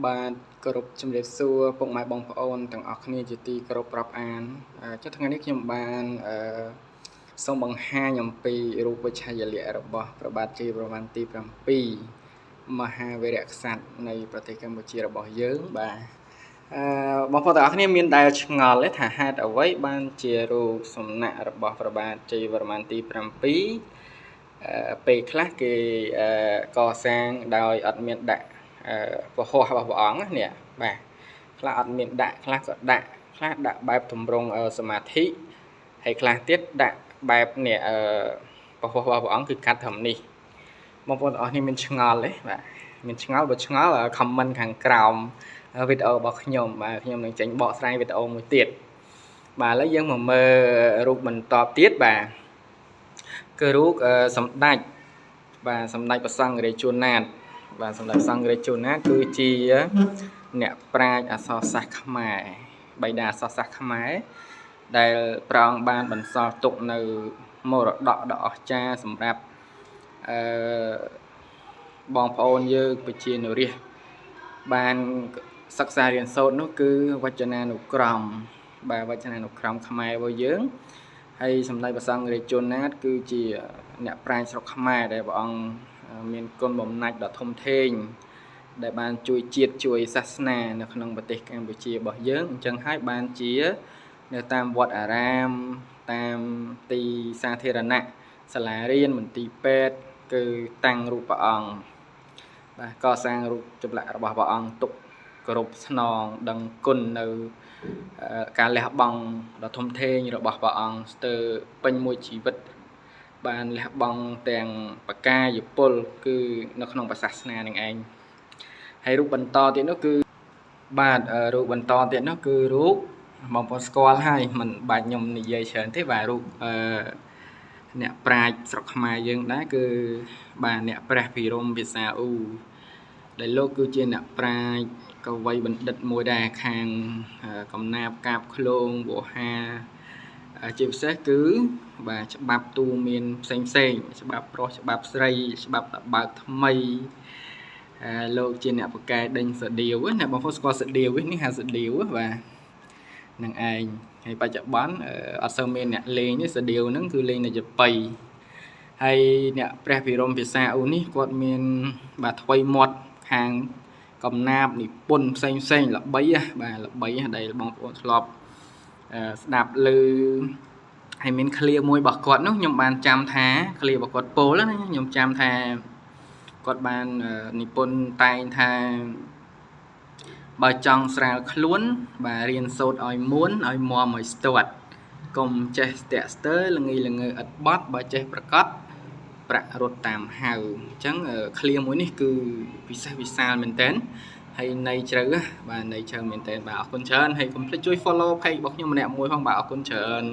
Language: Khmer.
បាទគោរពជំរាបសួរពុកម៉ែបងប្អូនទាំងអស់គ្នាជាទីគោរពរាប់អានចុះថ្ងៃនេះខ្ញុំបានសូមបង្ហាញអំពីរូបវិជ្ជាលក្ខណ៍របស់ព្រះបាទជ័យវរ្ម័នទី7មហាវីរក្សត្រនៃប្រទេសកម្ពុជារបស់យើងបាទបងប្អូនទាំងអស់គ្នាមានដែលឆ្ងល់ទេថាហេតុអ្វីបានជារូបសំណាករបស់ព្រះបាទជ័យវរ្ម័នទី7ពេលខ្លះគេកសាងដោយអត់មានដាក់ពហុរបស់ព្រះអង្គនេះបាទខ្លះអត់មានដាក់ខ្លះក៏ដាក់ខ្លះដាក់បែបទម្រង់សមាធិហើយខ្លះទៀតដាក់បែបនេះពហុរបស់ព្រះអង្គគឺកាត់ត្រឹមនេះបងប្អូនអរគ្នាមានឆ្ងល់ទេបាទមានឆ្ងល់បើឆ្ងល់ comment ខាងក្រោមវីដេអូរបស់ខ្ញុំបាទខ្ញុំនឹងចេញបកស្រាយវីដេអូមួយទៀតបាទឥឡូវយើងមកមើលរូបបន្តទៀតបាទគឺរូបសម្ដេចបាទសម្ដេចព្រះសង្ឃរាជជួនណាតបាទសម្ដេចសង្ឃរាជជួនណាតគឺជាអ្នកប្រាជ្ញអក្សរសាស្ត្រខ្មែរបិតាអក្សរសាស្ត្រខ្មែរដែលព្រះអង្គបានបន្សល់ទុកនៅមរតកដ៏អស្ចារ្យសម្រាប់បងប្អូនយើងប្រជានុរាស្ត្របានសិក្សារៀនសូត្រនោះគឺវចនានុក្រមបាទវចនានុក្រមខ្មែររបស់យើងហើយសម្ដេចព្រះសង្ឃរាជជួនណាតគឺជាអ្នកប្រាជ្ញស្រុកខ្មែរដែលព្រះអង្គមានគុណបំណាច់ដ៏ធំធេងដែលបានជួយជាតិជួយសាសនានៅក្នុងប្រទេសកម្ពុជារបស់យើងអញ្ចឹងហើយបានជានៅតាមវត្តអារាមតាមទីសាធារណៈសាលារៀនមន្ទីរពេទ្យគឺតាំងរូបព្រះអង្គបាទកសាងរូបចម្លាក់របស់ព្រះអង្គទុកគោរពស្នងដឹងគុណនៅការលះបង់ដ៏ធំធេងរបស់ព្រះអង្គស្ទើរពេញមួយជីវិតបានលះបង់ទាំងបកាយពលគឺនៅក្នុងសាសនានឹងឯងហើយរូបបន្តទៀតនោះគឺបាទរូបបន្តទៀតនោះគឺរូបបងប្អូនស្គាល់ហើយមិនបាច់ខ្ញុំនិយាយច្រើនទេបាទរូបអ្នកប្រាជ្ញស្រុកខ្មែរយើងដែរគឺបាទអ្នកព្រះភិរមភាសាអ៊ូដែលលោកគឺជាអ្នកប្រាជ្ញកវីបណ្ឌិតមួយដែរខាងកំណាព្យកាបឃ្លោងវោហាជាពិសេសគឺបាទច្បាប់ទូមានផ្សេងច្បាប់ប្រុសច្បាប់ស្រីច្បាប់តបើកថ្មីលោកជាអ្នកបកកែដេញសដៀវណាបងប្អូនស្គាល់សដៀវនេះហៅសដៀវបាទនឹងឯងហើយបច្ចុប្បន្នអត់សូវមានអ្នកលេងទេសដៀវហ្នឹងគឺលេងនៅជប៉ុនហើយអ្នកព្រះភិរមភាសាអ៊ូនេះគាត់មានបាទថ្វីមាត់ខាងកំណាព្យនិពន្ធផ្សេងល្បីបាទល្បីដែលបងប្អូនធ្លាប់ស្ដាប់ឮហើយមានឃ្លាមួយរបស់គាត់នោះខ្ញុំបានចាំថាឃ្លារបស់គាត់ពោលណាខ្ញុំចាំថាគាត់បាននិពន្ធតែងថាបើចង់ស្រាលខ្លួនបាទរៀនសូត្រឲ្យមួនឲ្យមមឲ្យស្ទាត់កុំចេះស្ទាក់ស្ទើរល្ងីល្ងើឥតបត់បើចេះប្រកបប្រាក់រត់តាមហៅអញ្ចឹងឃ្លាមួយនេះគឺពិសេសវិសាលមែនតើហើយនៃជ្រៅបាទនៃជ្រៅមែនតើបាទអរគុណច្រើនហើយកុំភ្លេចជួយ follow page របស់ខ្ញុំម្នាក់មួយផងបាទអរគុណច្រើន